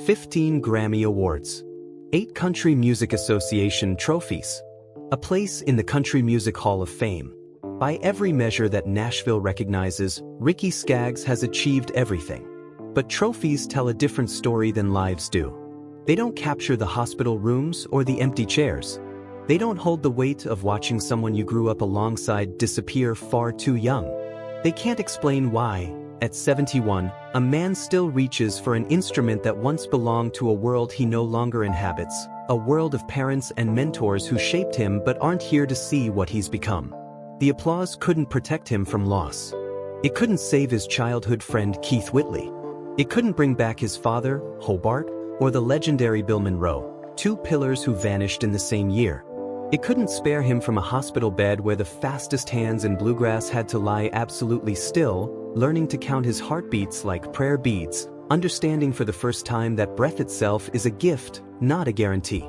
15 Grammy Awards, 8 Country Music Association trophies, a place in the Country Music Hall of Fame. By every measure that Nashville recognizes, Ricky Skaggs has achieved everything. But trophies tell a different story than lives do. They don't capture the hospital rooms or the empty chairs. They don't hold the weight of watching someone you grew up alongside disappear far too young. They can't explain why, at 71, a man still reaches for an instrument that once belonged to a world he no longer inhabits, a world of parents and mentors who shaped him but aren't here to see what he's become. The applause couldn't protect him from loss. It couldn't save his childhood friend Keith Whitley. It couldn't bring back his father, Hobart, or the legendary Bill Monroe, 2 pillars who vanished in the same year. It couldn't spare him from a hospital bed where the fastest hands in bluegrass had to lie absolutely still, learning to count his heartbeats like prayer beads, understanding for the first time that breath itself is a gift, not a guarantee.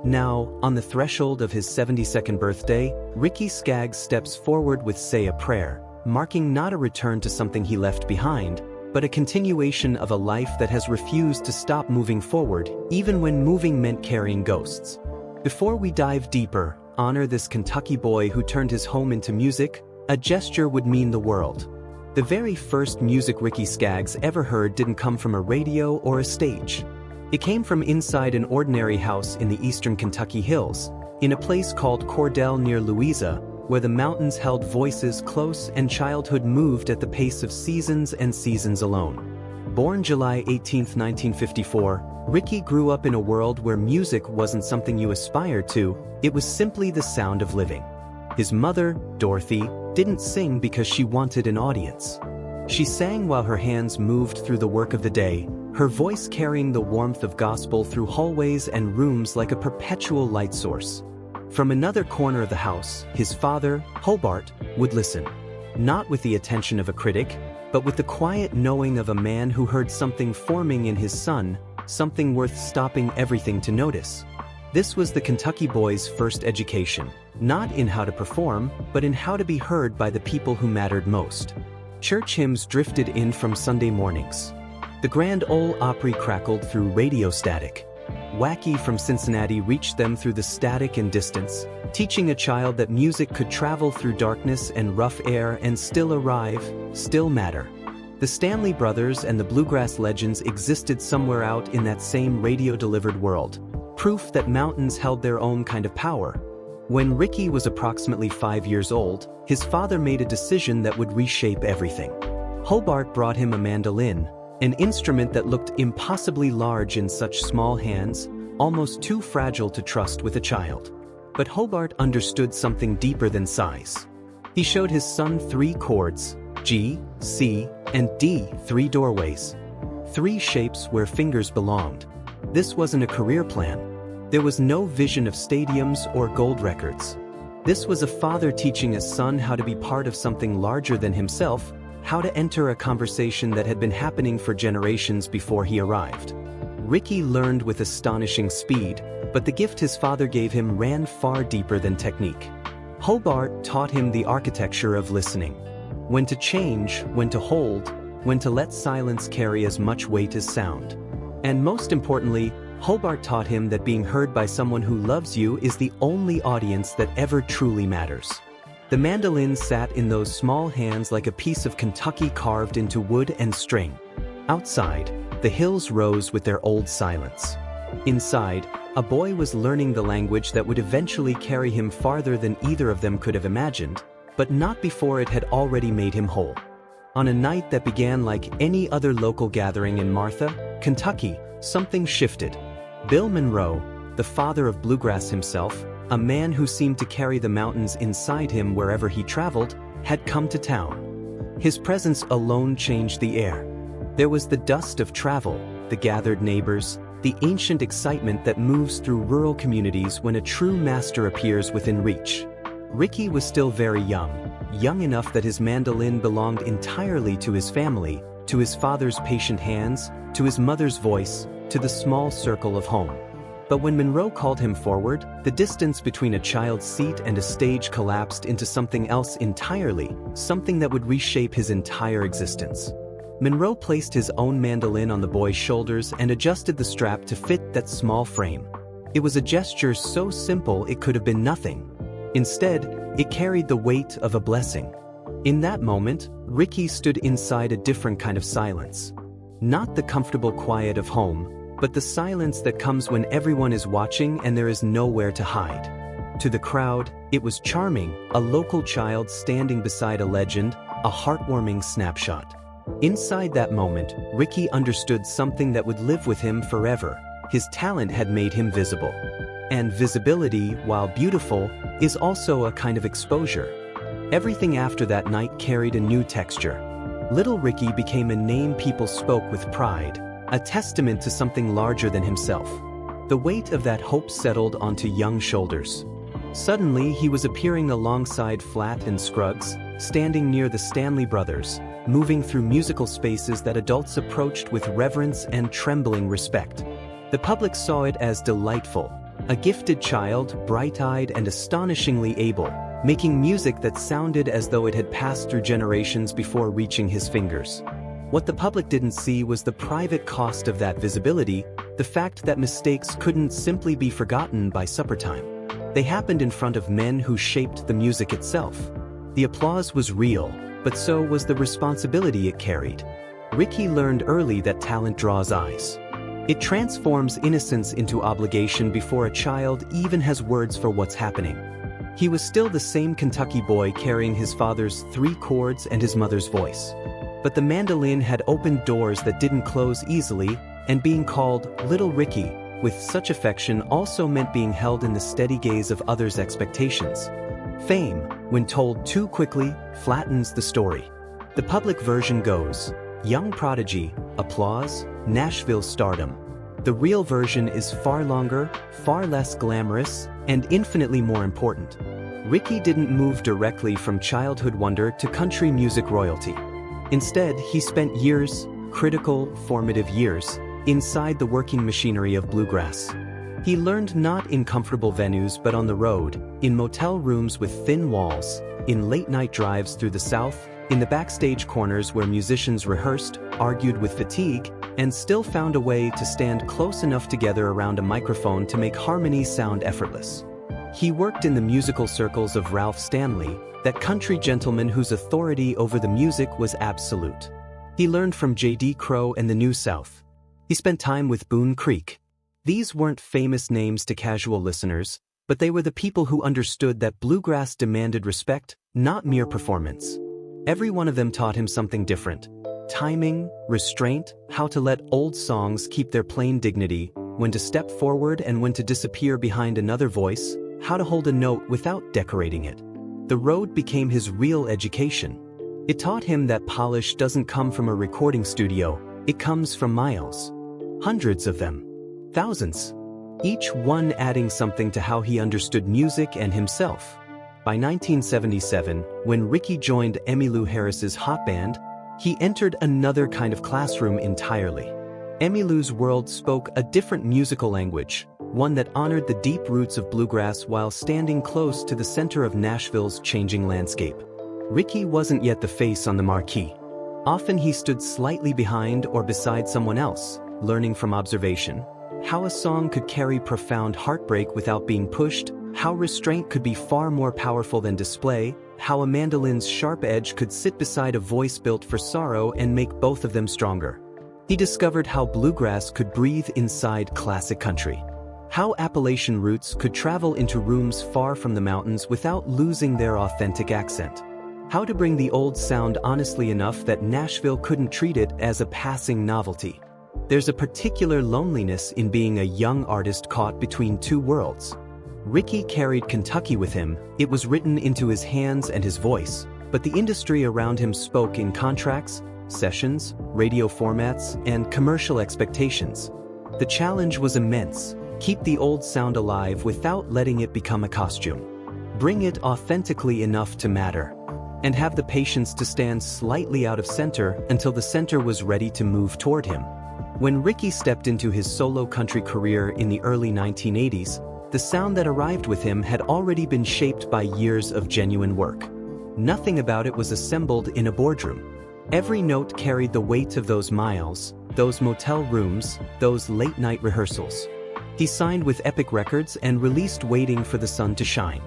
Now, on the threshold of his 72nd birthday, Ricky Skaggs steps forward with Say a Prayer, marking not a return to something he left behind, but a continuation of a life that has refused to stop moving forward, even when moving meant carrying ghosts. Before we dive deeper, honor this Kentucky boy who turned his home into music. A gesture would mean the world. The very first music Ricky Skaggs ever heard didn't come from a radio or a stage. It came from inside an ordinary house in the eastern Kentucky hills, in a place called Cordell near Louisa, where the mountains held voices close and childhood moved at the pace of seasons and seasons alone. Born July 18, 1954, Ricky grew up in a world where music wasn't something you aspired to, it was simply the sound of living. His mother, Dorothy, didn't sing because she wanted an audience. She sang while her hands moved through the work of the day, her voice carrying the warmth of gospel through hallways and rooms like a perpetual light source. From another corner of the house, his father, Hobart, would listen. Not with the attention of a critic, but with the quiet knowing of a man who heard something forming in his son, something worth stopping everything to notice. This was the Kentucky boy's first education, not in how to perform, but in how to be heard by the people who mattered most. Church hymns drifted in from Sunday mornings. The Grand Ole Opry crackled through radio static. Wacky from Cincinnati reached them through the static and distance, teaching a child that music could travel through darkness and rough air and still arrive, still matter. The Stanley Brothers and the bluegrass legends existed somewhere out in that same radio-delivered world, proof that mountains held their own kind of power. When Ricky was approximately 5 years old, his father made a decision that would reshape everything. Hobart brought him a mandolin, an instrument that looked impossibly large in such small hands, almost too fragile to trust with a child. But Hobart understood something deeper than size. He showed his son 3 chords, G, C, and D, 3 doorways. 3 shapes where fingers belonged. This wasn't a career plan. There was no vision of stadiums or gold records. This was a father teaching a son how to be part of something larger than himself, how to enter a conversation that had been happening for generations before he arrived. Ricky learned with astonishing speed, but the gift his father gave him ran far deeper than technique. Hobart taught him the architecture of listening. When to change, when to hold, when to let silence carry as much weight as sound. And most importantly, Hobart taught him that being heard by someone who loves you is the only audience that ever truly matters. The mandolin sat in those small hands like a piece of Kentucky carved into wood and string. Outside, the hills rose with their old silence. Inside, a boy was learning the language that would eventually carry him farther than either of them could have imagined, but not before it had already made him whole. On a night that began like any other local gathering in Martha, Kentucky, something shifted. Bill Monroe, the father of bluegrass himself, a man who seemed to carry the mountains inside him wherever he traveled, had come to town. His presence alone changed the air. There was the dust of travel, the gathered neighbors, the ancient excitement that moves through rural communities when a true master appears within reach. Ricky was still very young enough that his mandolin belonged entirely to his family, to his father's patient hands, to his mother's voice, to the small circle of home. But when Monroe called him forward, the distance between a child's seat and a stage collapsed into something else entirely, something that would reshape his entire existence. Monroe placed his own mandolin on the boy's shoulders and adjusted the strap to fit that small frame. It was a gesture so simple it could have been nothing. Instead, it carried the weight of a blessing. In that moment, Ricky stood inside a different kind of silence. Not the comfortable quiet of home, but the silence that comes when everyone is watching and there is nowhere to hide. To the crowd, it was charming, a local child standing beside a legend, a heartwarming snapshot. Inside that moment, Ricky understood something that would live with him forever. His talent had made him visible. And visibility, while beautiful, is also a kind of exposure. Everything after that night carried a new texture. Little Ricky became a name people spoke with pride, a testament to something larger than himself. The weight of that hope settled onto young shoulders. Suddenly, he was appearing alongside Flatt and Skaggs, standing near the Stanley brothers, moving through musical spaces that adults approached with reverence and trembling respect. The public saw it as delightful, a gifted child, bright-eyed and astonishingly able, making music that sounded as though it had passed through generations before reaching his fingers. What the public didn't see was the private cost of that visibility, the fact that mistakes couldn't simply be forgotten by supper time. They happened in front of men who shaped the music itself. The applause was real, but so was the responsibility it carried. Ricky learned early that talent draws eyes. It transforms innocence into obligation before a child even has words for what's happening. He was still the same Kentucky boy carrying his father's 3 chords and his mother's voice. But the mandolin had opened doors that didn't close easily, and being called Little Ricky with such affection also meant being held in the steady gaze of others' expectations. Fame, when told too quickly, flattens the story. The public version goes, young prodigy, applause, Nashville stardom. The real version is far longer, far less glamorous, and infinitely more important. Ricky didn't move directly from childhood wonder to country music royalty. Instead, he spent years, critical, formative years, inside the working machinery of bluegrass. He learned not in comfortable venues but on the road, in motel rooms with thin walls, in late-night drives through the South, in the backstage corners where musicians rehearsed, argued with fatigue, and still found a way to stand close enough together around a microphone to make harmony sound effortless. He worked in the musical circles of Ralph Stanley, that country gentleman whose authority over the music was absolute. He learned from J.D. Crowe and the New South. He spent time with Boone Creek. These weren't famous names to casual listeners, but they were the people who understood that bluegrass demanded respect, not mere performance. Every one of them taught him something different. Timing, restraint, how to let old songs keep their plain dignity, when to step forward and when to disappear behind another voice, how to hold a note without decorating it. The road became his real education. It taught him that polish doesn't come from a recording studio, it comes from miles. Hundreds of them. Thousands. Each one adding something to how he understood music and himself. By 1977, when Ricky joined Emmylou Harris's hot band, he entered another kind of classroom entirely. Emmylou's world spoke a different musical language, one that honored the deep roots of bluegrass while standing close to the center of Nashville's changing landscape. Ricky wasn't yet the face on the marquee. Often he stood slightly behind or beside someone else, learning from observation. How a song could carry profound heartbreak without being pushed, how restraint could be far more powerful than display, how a mandolin's sharp edge could sit beside a voice built for sorrow and make both of them stronger. He discovered how bluegrass could breathe inside classic country. How Appalachian roots could travel into rooms far from the mountains without losing their authentic accent. How to bring the old sound honestly enough that Nashville couldn't treat it as a passing novelty. There's a particular loneliness in being a young artist caught between two worlds. Ricky carried Kentucky with him, it was written into his hands and his voice, but the industry around him spoke in contracts, sessions, radio formats, and commercial expectations. The challenge was immense. Keep the old sound alive without letting it become a costume. Bring it authentically enough to matter. And have the patience to stand slightly out of center until the center was ready to move toward him. When Ricky stepped into his solo country career in the early 1980s, the sound that arrived with him had already been shaped by years of genuine work. Nothing about it was assembled in a boardroom. Every note carried the weight of those miles, those motel rooms, those late-night rehearsals. He signed with Epic Records and released Waiting for the Sun to Shine.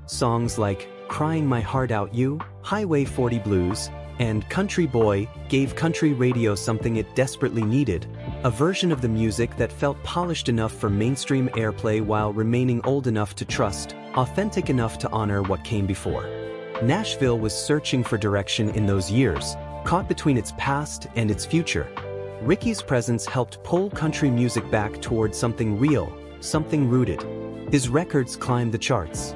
Songs like Crying My Heart Out You, Highway 40 Blues, and Country Boy gave country radio something it desperately needed, a version of the music that felt polished enough for mainstream airplay while remaining old enough to trust, authentic enough to honor what came before. Nashville was searching for direction in those years, caught between its past and its future. Ricky's presence helped pull country music back toward something real, something rooted. His records climbed the charts.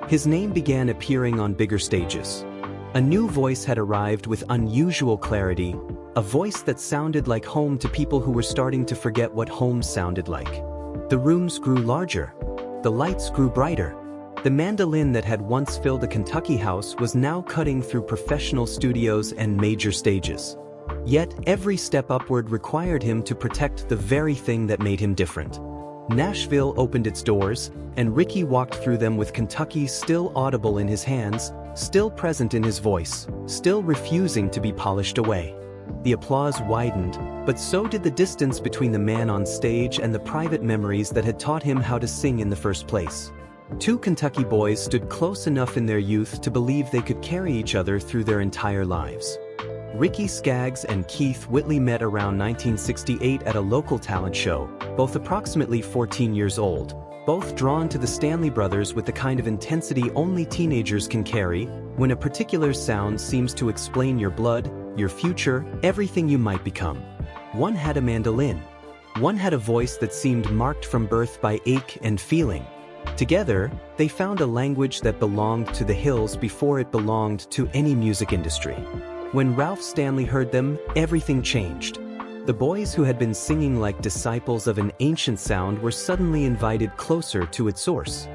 His name began appearing on bigger stages. A new voice had arrived with unusual clarity, a voice that sounded like home to people who were starting to forget what home sounded like. The rooms grew larger. The lights grew brighter. The mandolin that had once filled a Kentucky house was now cutting through professional studios and major stages. Yet every step upward required him to protect the very thing that made him different. Nashville opened its doors, and Ricky walked through them with Kentucky still audible in his hands, still present in his voice, still refusing to be polished away. The applause widened, but so did the distance between the man on stage and the private memories that had taught him how to sing in the first place. Two Kentucky boys stood close enough in their youth to believe they could carry each other through their entire lives. Ricky Skaggs and Keith Whitley met around 1968 at a local talent show, both approximately 14 years old, both drawn to the Stanley Brothers with the kind of intensity only teenagers can carry when a particular sound seems to explain your blood, your future, everything you might become. One had a mandolin. One had a voice that seemed marked from birth by ache and feeling. Together, they found a language that belonged to the hills before it belonged to any music industry. When Ralph Stanley heard them, everything changed. The boys who had been singing like disciples of an ancient sound were suddenly invited closer to its source.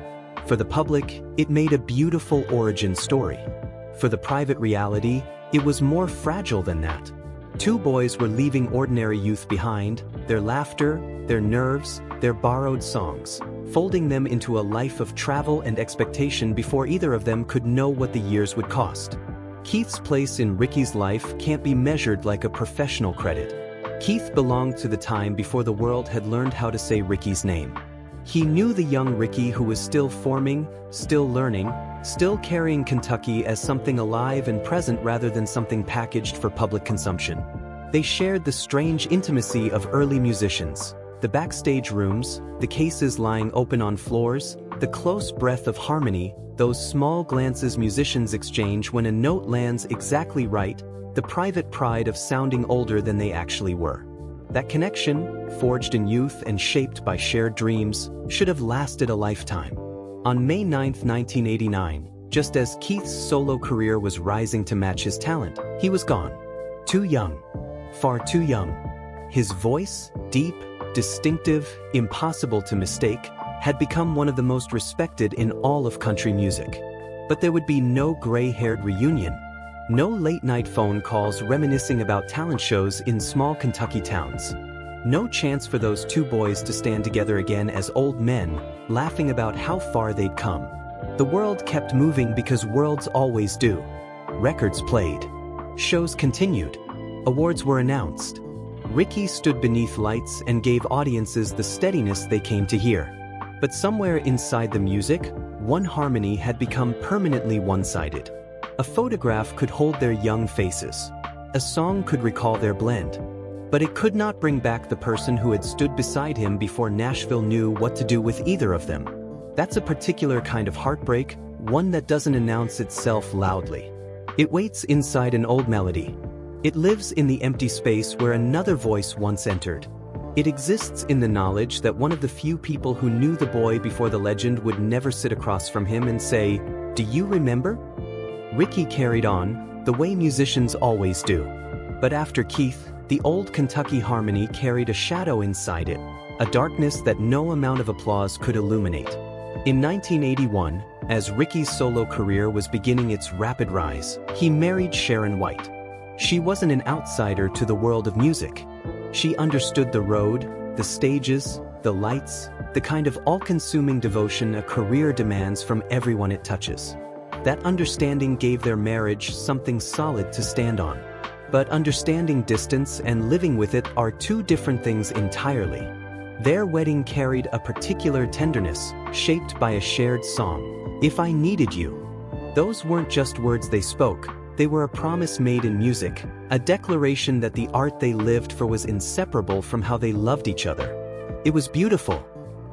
For the public, it made a beautiful origin story. For the private reality, it was more fragile than that. Two boys were leaving ordinary youth behind, their laughter, their nerves, their borrowed songs, folding them into a life of travel and expectation before either of them could know what the years would cost. Keith's place in Ricky's life can't be measured like a professional credit. Keith belonged to the time before the world had learned how to say Ricky's name. He knew the young Ricky who was still forming, still learning, still carrying Kentucky as something alive and present rather than something packaged for public consumption. They shared the strange intimacy of early musicians, the backstage rooms, the cases lying open on floors, the close breath of harmony, those small glances musicians exchange when a note lands exactly right, the private pride of sounding older than they actually were. That connection, forged in youth and shaped by shared dreams, should have lasted a lifetime. On May 9, 1989, just as Keith's solo career was rising to match his talent, he was gone. Too young. Far too young. His voice, deep, distinctive, impossible to mistake, had become one of the most respected in all of country music. But there would be no gray-haired reunion. No late-night phone calls reminiscing about talent shows in small Kentucky towns. No chance for those two boys to stand together again as old men, laughing about how far they'd come. The world kept moving because worlds always do. Records played. Shows continued. Awards were announced. Ricky stood beneath lights and gave audiences the steadiness they came to hear. But somewhere inside the music, one harmony had become permanently one-sided. A photograph could hold their young faces. A song could recall their blend. But it could not bring back the person who had stood beside him before Nashville knew what to do with either of them. That's a particular kind of heartbreak, one that doesn't announce itself loudly. It waits inside an old melody. It lives in the empty space where another voice once entered. It exists in the knowledge that one of the few people who knew the boy before the legend would never sit across from him and say, "Do you remember?" Ricky carried on, the way musicians always do. But after Keith, the old Kentucky harmony carried a shadow inside it, a darkness that no amount of applause could illuminate. In 1981, as Ricky's solo career was beginning its rapid rise, he married Sharon White. She wasn't an outsider to the world of music. She understood the road, the stages, the lights, the kind of all-consuming devotion a career demands from everyone it touches. That understanding gave their marriage something solid to stand on. But understanding distance and living with it are two different things entirely. Their wedding carried a particular tenderness, shaped by a shared song, "If I Needed You." Those weren't just words they spoke, they were a promise made in music, a declaration that the art they lived for was inseparable from how they loved each other. It was beautiful.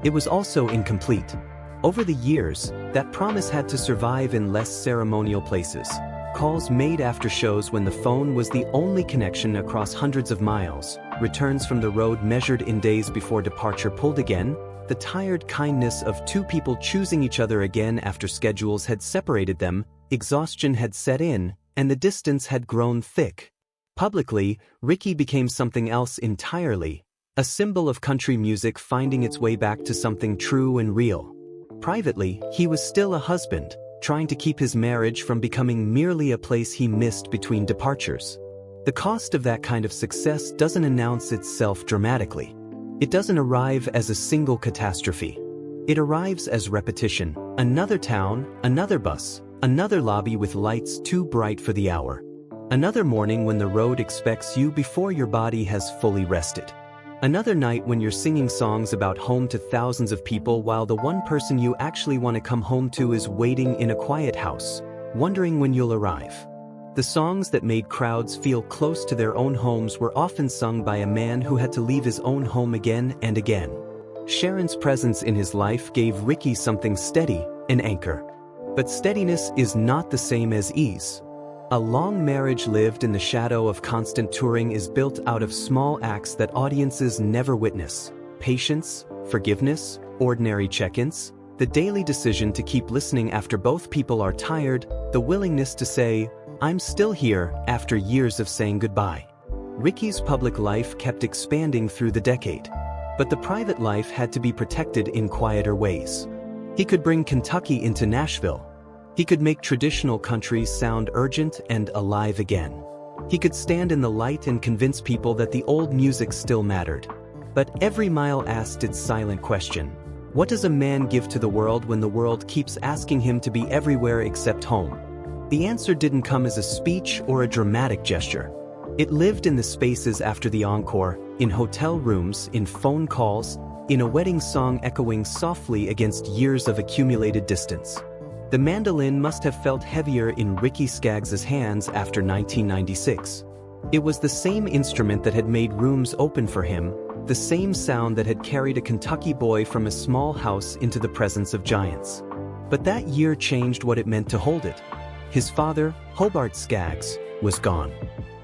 It was also incomplete. Over the years, that promise had to survive in less ceremonial places. Calls made after shows when the phone was the only connection across hundreds of miles, returns from the road measured in days before departure pulled again, the tired kindness of two people choosing each other again after schedules had separated them, exhaustion had set in, and the distance had grown thick. Publicly, Ricky became something else entirely, a symbol of country music finding its way back to something true and real. Privately, he was still a husband, trying to keep his marriage from becoming merely a place he missed between departures. The cost of that kind of success doesn't announce itself dramatically. It doesn't arrive as a single catastrophe. It arrives as repetition, another town, another bus, another lobby with lights too bright for the hour. Another morning when the road expects you before your body has fully rested. Another night when you're singing songs about home to thousands of people while the one person you actually want to come home to is waiting in a quiet house, wondering when you'll arrive. The songs that made crowds feel close to their own homes were often sung by a man who had to leave his own home again and again. Sharon's presence in his life gave Ricky something steady, an anchor. But steadiness is not the same as ease. A long marriage lived in the shadow of constant touring is built out of small acts that audiences never witness. Patience, forgiveness, ordinary check-ins, the daily decision to keep listening after both people are tired, the willingness to say, "I'm still here," after years of saying goodbye. Ricky's public life kept expanding through the decade. But the private life had to be protected in quieter ways. He could bring Kentucky into Nashville. He could make traditional country sound urgent and alive again. He could stand in the light and convince people that the old music still mattered. But every mile asked its silent question. What does a man give to the world when the world keeps asking him to be everywhere except home? The answer didn't come as a speech or a dramatic gesture. It lived in the spaces after the encore, in hotel rooms, in phone calls, in a wedding song echoing softly against years of accumulated distance. The mandolin must have felt heavier in Ricky Skaggs' hands after 1996. It was the same instrument that had made rooms open for him, the same sound that had carried a Kentucky boy from a small house into the presence of giants. But that year changed what it meant to hold it. His father, Hobart Skaggs, was gone.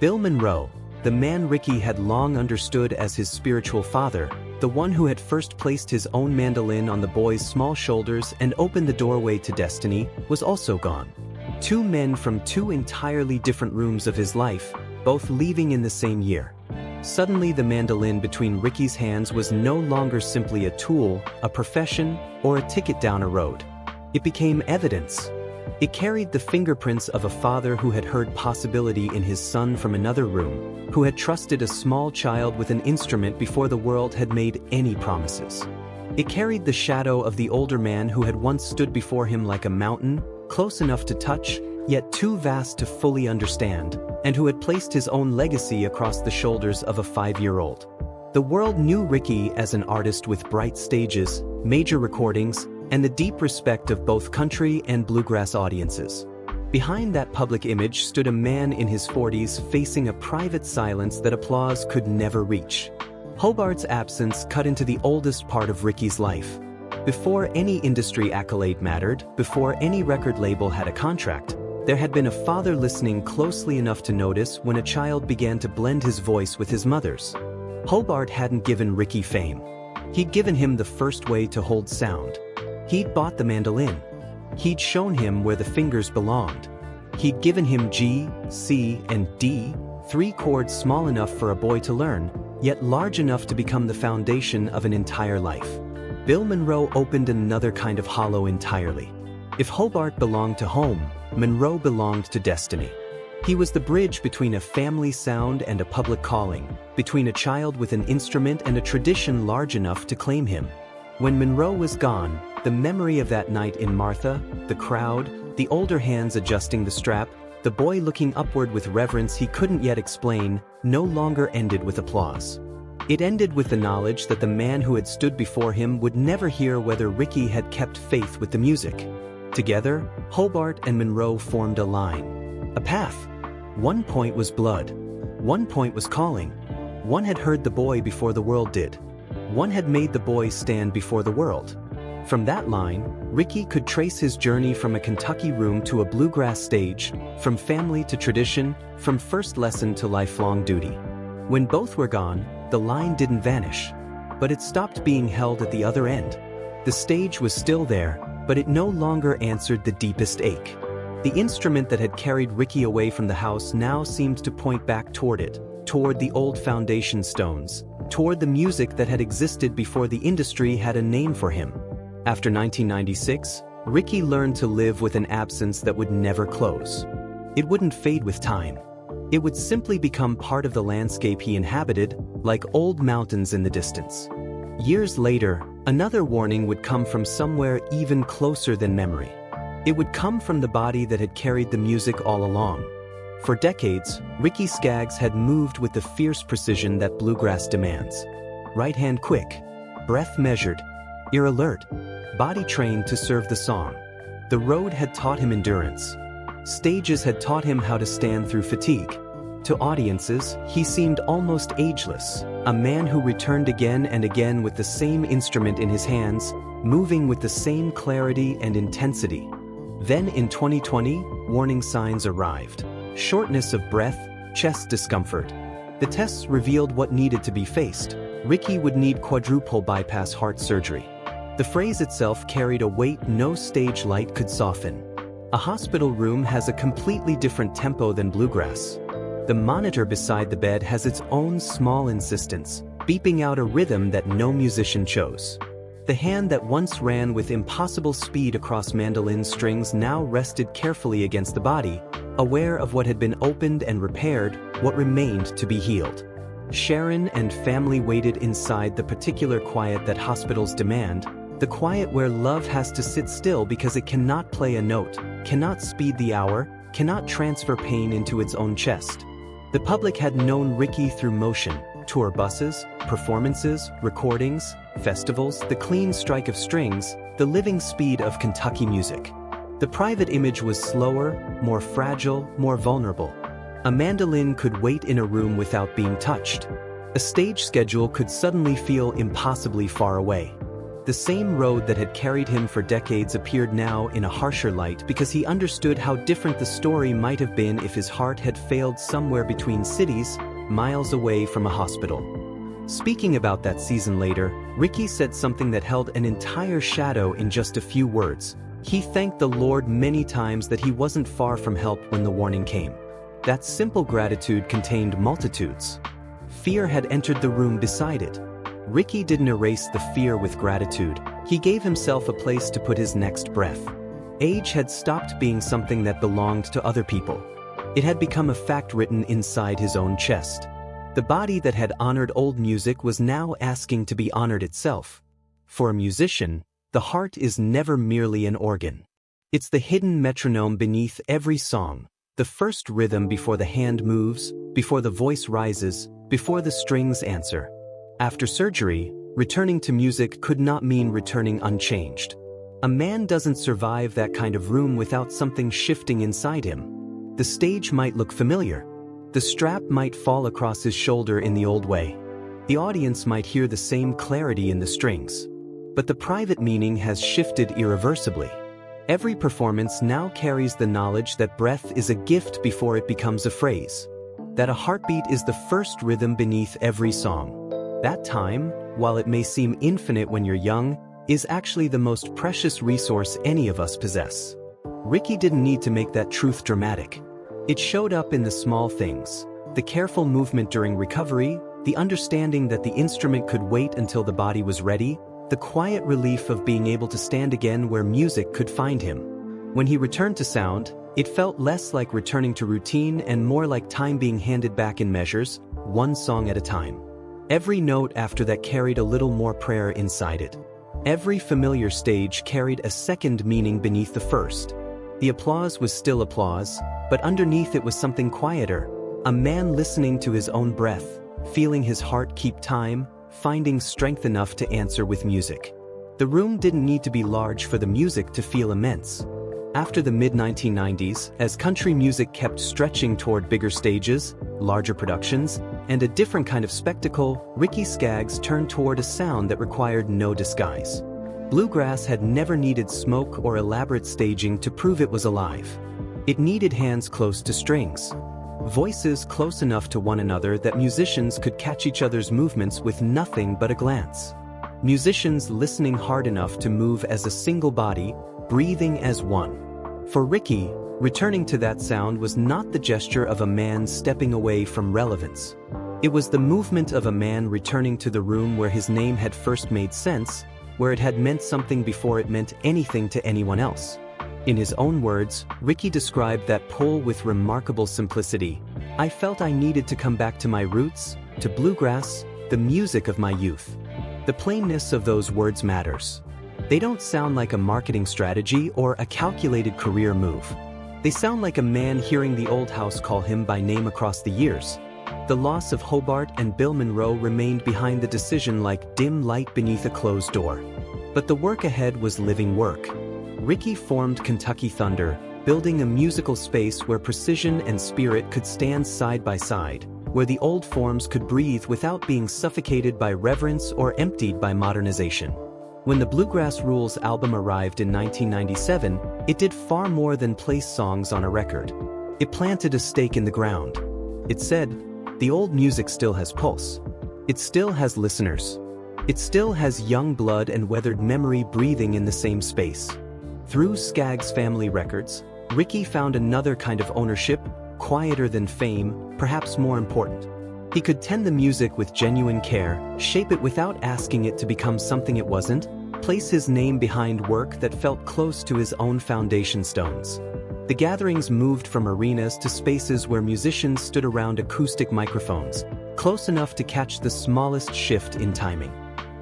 Bill Monroe, the man Ricky had long understood as his spiritual father, the one who had first placed his own mandolin on the boy's small shoulders and opened the doorway to destiny, was also gone. Two men from two entirely different rooms of his life, both leaving in the same year. Suddenly the mandolin between Ricky's hands was no longer simply a tool, a profession, or a ticket down a road. It became evidence. It carried the fingerprints of a father who had heard possibility in his son from another room, who had trusted a small child with an instrument before the world had made any promises. It carried the shadow of the older man who had once stood before him like a mountain, close enough to touch, yet too vast to fully understand, and who had placed his own legacy across the shoulders of a 5-year-old. The world knew Ricky as an artist with bright stages, major recordings, and the deep respect of both country and bluegrass audiences. Behind that public image stood a man in his 40s facing a private silence that applause could never reach. Hobart's absence cut into the oldest part of Ricky's life. Before any industry accolade mattered, before any record label had a contract, there had been a father listening closely enough to notice when a child began to blend his voice with his mother's. Hobart hadn't given Ricky fame. He'd given him the first way to hold sound. He'd bought the mandolin. He'd shown him where the fingers belonged. He'd given him G, C, and D, 3 chords small enough for a boy to learn, yet large enough to become the foundation of an entire life. Bill Monroe opened another kind of hollow entirely. If Hobart belonged to home, Monroe belonged to destiny. He was the bridge between a family sound and a public calling, between a child with an instrument and a tradition large enough to claim him. When Monroe was gone, the memory of that night in Martha, the crowd, the older hands adjusting the strap, The boy looking upward with reverence he couldn't yet explain, no longer ended with applause. It ended with the knowledge that the man who had stood before him would never hear whether Ricky had kept faith with the music. Together, Hobart and Monroe formed a line. A path. One point was blood. One point was calling. One had heard the boy before the world did. One had made the boy stand before the world. From that line, Ricky could trace his journey from a Kentucky room to a bluegrass stage, from family to tradition, from first lesson to lifelong duty. When both were gone, the line didn't vanish, but it stopped being held at the other end. The stage was still there, but it no longer answered the deepest ache. The instrument that had carried Ricky away from the house now seemed to point back toward it, toward the old foundation stones, toward the music that had existed before the industry had a name for him. After 1996, Ricky learned to live with an absence that would never close. It wouldn't fade with time. It would simply become part of the landscape he inhabited, like old mountains in the distance. Years later, another warning would come from somewhere even closer than memory. It would come from the body that had carried the music all along. For decades, Ricky Skaggs had moved with the fierce precision that bluegrass demands. Right hand quick, breath measured, ear alert, body trained to serve the song. The road had taught him endurance. Stages had taught him how to stand through fatigue. To audiences, he seemed almost ageless, a man who returned again and again with the same instrument in his hands, moving with the same clarity and intensity. Then in 2020, warning signs arrived. Shortness of breath, chest discomfort. The tests revealed what needed to be faced. Ricky would need quadruple bypass heart surgery. The phrase itself carried a weight no stage light could soften. A hospital room has a completely different tempo than bluegrass. The monitor beside the bed has its own small insistence, beeping out a rhythm that no musician chose. The hand that once ran with impossible speed across mandolin strings now rested carefully against the body, aware of what had been opened and repaired, what remained to be healed. Sharon and family waited inside the particular quiet that hospitals demand, the quiet where love has to sit still because it cannot play a note, cannot speed the hour, cannot transfer pain into its own chest. The public had known Ricky through motion, tour buses, performances, recordings, festivals, the clean strike of strings, the living speed of Kentucky music. The private image was slower, more fragile, more vulnerable. A mandolin could wait in a room without being touched. A stage schedule could suddenly feel impossibly far away. The same road that had carried him for decades appeared now in a harsher light because he understood how different the story might have been if his heart had failed somewhere between cities, miles away from a hospital. Speaking about that season later, Ricky said something that held an entire shadow in just a few words. He thanked the Lord many times that he wasn't far from help when the warning came. That simple gratitude contained multitudes. Fear had entered the room beside it. Ricky didn't erase the fear with gratitude. He gave himself a place to put his next breath. Age had stopped being something that belonged to other people. It had become a fact written inside his own chest. The body that had honored old music was now asking to be honored itself. For a musician, the heart is never merely an organ. It's the hidden metronome beneath every song, the first rhythm before the hand moves, before the voice rises, before the strings answer. After surgery, returning to music could not mean returning unchanged. A man doesn't survive that kind of room without something shifting inside him. The stage might look familiar. The strap might fall across his shoulder in the old way. The audience might hear the same clarity in the strings. But the private meaning has shifted irreversibly. Every performance now carries the knowledge that breath is a gift before it becomes a phrase. That a heartbeat is the first rhythm beneath every song. That time, while it may seem infinite when you're young, is actually the most precious resource any of us possess. Ricky didn't need to make that truth dramatic. It showed up in the small things, the careful movement during recovery, the understanding that the instrument could wait until the body was ready, the quiet relief of being able to stand again where music could find him. When he returned to sound, it felt less like returning to routine and more like time being handed back in measures, one song at a time. Every note after that carried a little more prayer inside it. Every familiar stage carried a second meaning beneath the first. The applause was still applause, But underneath it was something quieter, a man listening to his own breath, feeling his heart keep time, finding strength enough to answer with music. The room didn't need to be large for the music to feel immense. After the mid-1990s, as country music kept stretching toward bigger stages, larger productions, and a different kind of spectacle, Ricky Skaggs turned toward a sound that required no disguise. Bluegrass had never needed smoke or elaborate staging to prove it was alive. It needed hands close to strings, voices close enough to one another that musicians could catch each other's movements with nothing but a glance. Musicians listening hard enough to move as a single body, breathing as one. For Ricky, returning to that sound was not the gesture of a man stepping away from relevance. It was the movement of a man returning to the room where his name had first made sense, where it had meant something before it meant anything to anyone else. In his own words, Ricky described that pull with remarkable simplicity. "I felt I needed to come back to my roots, to bluegrass, the music of my youth." The plainness of those words matters. They don't sound like a marketing strategy or a calculated career move. They sound like a man hearing the old house call him by name across the years. The loss of Hobart and Bill Monroe remained behind the decision like dim light beneath a closed door. But the work ahead was living work. Ricky formed Kentucky Thunder, building a musical space where precision and spirit could stand side by side, where the old forms could breathe without being suffocated by reverence or emptied by modernization. When the Bluegrass Rules album arrived in 1997, it did far more than place songs on a record. It planted a stake in the ground. It said, the old music still has pulse. It still has listeners. It still has young blood and weathered memory breathing in the same space. Through Skaggs Family Records, Ricky found another kind of ownership, quieter than fame, perhaps more important. He could tend the music with genuine care, shape it without asking it to become something it wasn't, place his name behind work that felt close to his own foundation stones. The gatherings moved from arenas to spaces where musicians stood around acoustic microphones, close enough to catch the smallest shift in timing.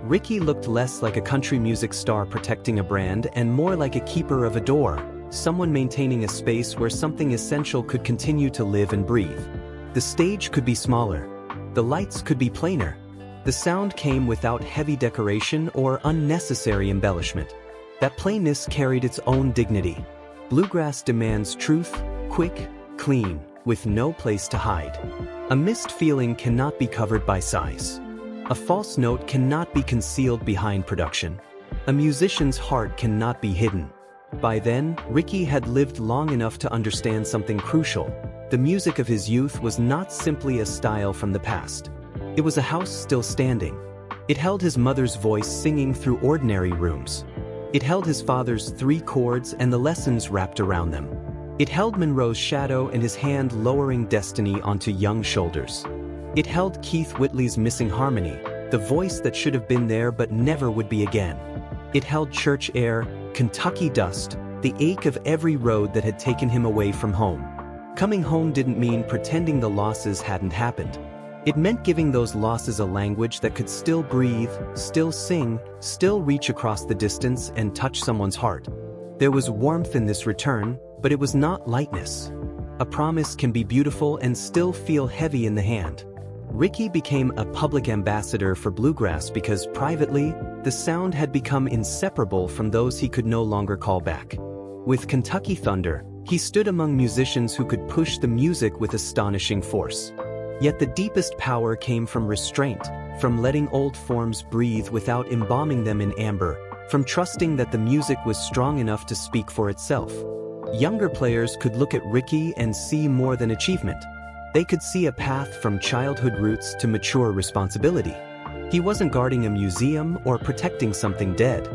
Ricky looked less like a country music star protecting a brand and more like a keeper of a door, someone maintaining a space where something essential could continue to live and breathe. The stage could be smaller. The lights could be plainer. The sound came without heavy decoration or unnecessary embellishment. That plainness carried its own dignity. Bluegrass demands truth, quick, clean, with no place to hide. A missed feeling cannot be covered by size. A false note cannot be concealed behind production. A musician's heart cannot be hidden. By then, Ricky had lived long enough to understand something crucial. The music of his youth was not simply a style from the past. It was a house still standing. It held his mother's voice singing through ordinary rooms. It held his father's 3 chords and the lessons wrapped around them. It held Monroe's shadow and his hand lowering destiny onto young shoulders. It held Keith Whitley's missing harmony, the voice that should have been there but never would be again. It held church air, Kentucky dust, the ache of every road that had taken him away from home. Coming home didn't mean pretending the losses hadn't happened. It meant giving those losses a language that could still breathe, still sing, still reach across the distance and touch someone's heart. There was warmth in this return, but it was not lightness. A promise can be beautiful and still feel heavy in the hand. Ricky became a public ambassador for bluegrass because privately, the sound had become inseparable from those he could no longer call back. With Kentucky Thunder, he stood among musicians who could push the music with astonishing force. Yet the deepest power came from restraint, from letting old forms breathe without embalming them in amber, from trusting that the music was strong enough to speak for itself. Younger players could look at Ricky and see more than achievement. They could see a path from childhood roots to mature responsibility. He wasn't guarding a museum or protecting something dead.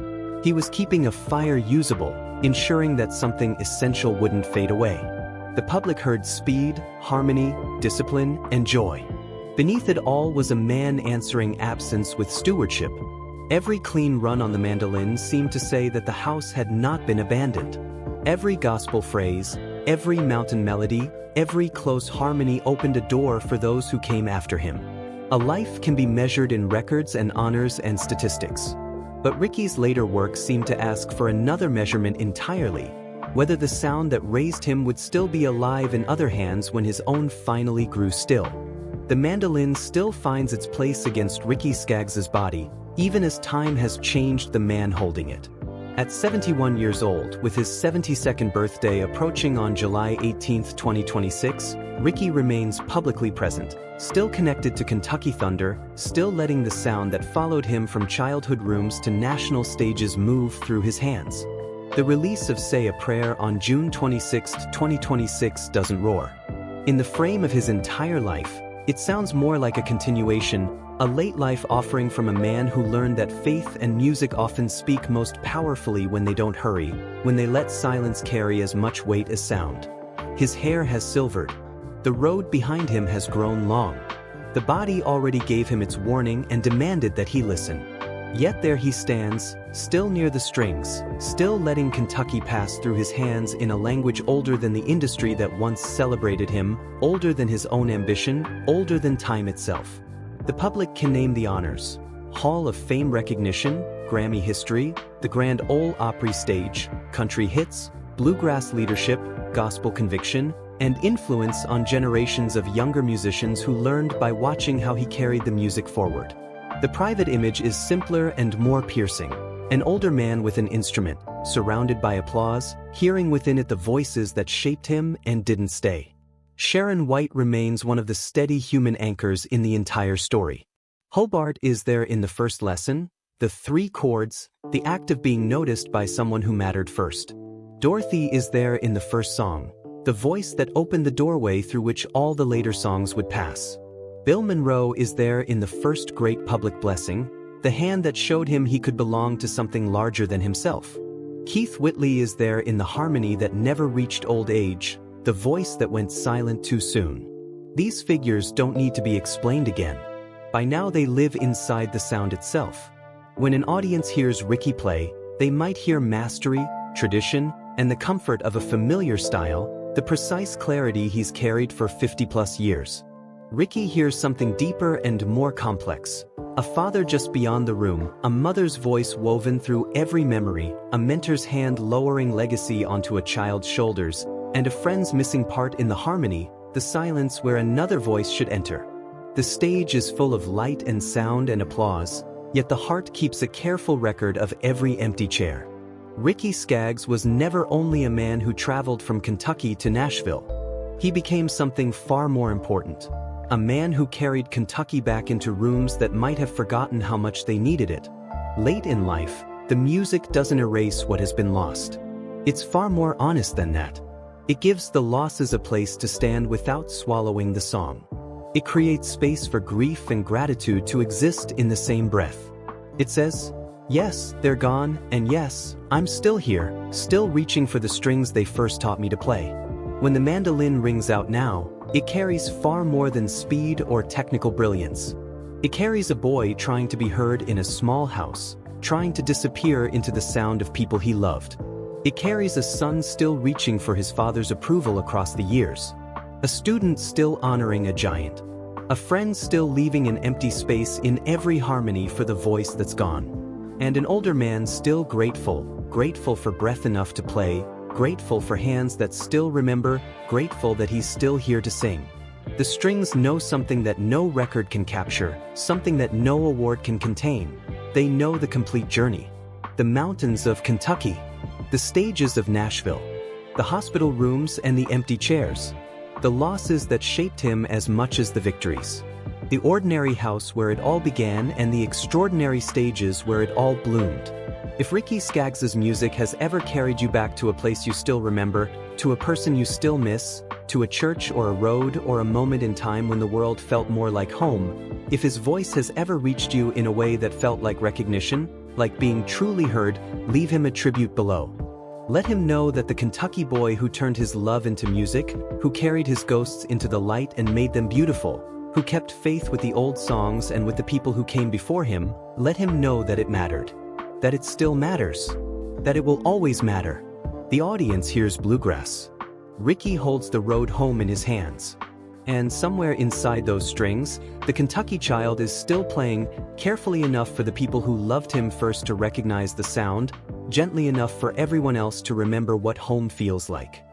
He was keeping a fire usable, ensuring that something essential wouldn't fade away. The public heard speed, harmony, discipline, and joy. Beneath it all was a man answering absence with stewardship. Every clean run on the mandolin seemed to say that the house had not been abandoned. Every gospel phrase, every mountain melody, every close harmony opened a door for those who came after him. A life can be measured in records and honors and statistics. But Ricky's later work seemed to ask for another measurement entirely. whether the sound that raised him would still be alive in other hands when his own finally grew still. The mandolin still finds its place against Ricky Skaggs's body, even as time has changed the man holding it. At 71 years old, with his 72nd birthday approaching on July 18, 2026, Ricky remains publicly present, still connected to Kentucky Thunder, still letting the sound that followed him from childhood rooms to national stages move through his hands. The release of Say a Prayer on June 26, 2026 doesn't roar. In the frame of his entire life, it sounds more like a continuation, a late life offering from a man who learned that faith and music often speak most powerfully when they don't hurry, when they let silence carry as much weight as sound. His hair has silvered. The road behind him has grown long. The body already gave him its warning and demanded that he listen. Yet there he stands, still near the strings, still letting Kentucky pass through his hands in a language older than the industry that once celebrated him, older than his own ambition, older than time itself. The public can name the honors: Hall of Fame recognition, Grammy history, the Grand Ole Opry stage, country hits, bluegrass leadership, gospel conviction, and influence on generations of younger musicians who learned by watching how he carried the music forward. The private image is simpler and more piercing. An older man with an instrument, surrounded by applause, hearing within it the voices that shaped him and didn't stay. Sharon White remains one of the steady human anchors in the entire story. Hobart is there in the first lesson, the 3 chords, the act of being noticed by someone who mattered first. Dorothy is there in the first song, the voice that opened the doorway through which all the later songs would pass. Bill Monroe is there in the first great public blessing, the hand that showed him he could belong to something larger than himself. Keith Whitley is there in the harmony that never reached old age, the voice that went silent too soon. These figures don't need to be explained again. By now they live inside the sound itself. When an audience hears Ricky play, they might hear mastery, tradition, and the comfort of a familiar style, the precise clarity he's carried for 50+ years. Ricky hears something deeper and more complex. A father just beyond the room, a mother's voice woven through every memory, a mentor's hand lowering legacy onto a child's shoulders, and a friend's missing part in the harmony, the silence where another voice should enter. The stage is full of light and sound and applause, yet the heart keeps a careful record of every empty chair. Ricky Skaggs was never only a man who traveled from Kentucky to Nashville. He became something far more important. A man who carried Kentucky back into rooms that might have forgotten how much they needed it. Late in life, the music doesn't erase what has been lost. It's far more honest than that. It gives the losses a place to stand without swallowing the song. It creates space for grief and gratitude to exist in the same breath. It says, yes, they're gone, and yes, I'm still here, still reaching for the strings they first taught me to play. When the mandolin rings out now, it carries far more than speed or technical brilliance. It carries a boy trying to be heard in a small house, trying to disappear into the sound of people he loved. It carries a son still reaching for his father's approval across the years. A student still honoring a giant. A friend still leaving an empty space in every harmony for the voice that's gone. And an older man still grateful for breath enough to play, grateful for hands that still remember, grateful that he's still here to sing. The strings know something that no record can capture, something that no award can contain. They know the complete journey. The mountains of Kentucky, the stages of Nashville, the hospital rooms and the empty chairs, the losses that shaped him as much as the victories. The ordinary house where it all began and the extraordinary stages where it all bloomed. If Ricky Skaggs's music has ever carried you back to a place you still remember, to a person you still miss, to a church or a road or a moment in time when the world felt more like home, if his voice has ever reached you in a way that felt like recognition, like being truly heard, leave him a tribute below. Let him know that the Kentucky boy who turned his love into music, who carried his ghosts into the light and made them beautiful, who kept faith with the old songs and with the people who came before him, let him know that it mattered. That it still matters. That it will always matter. The audience hears bluegrass. Ricky holds the road home in his hands. And somewhere inside those strings, the Kentucky child is still playing, carefully enough for the people who loved him first to recognize the sound, gently enough for everyone else to remember what home feels like.